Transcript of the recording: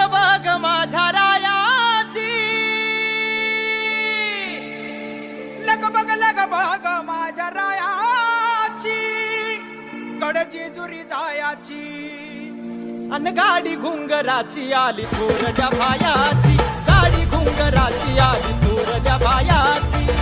बघ माझ्या रायाची, लग बघ माझ्या रायाची, कडची जुरी जायाची. अन गाडी घुंगराची आली थोरल्या बायाची, गाडी घुंगराची आली थोरल्या बायाची.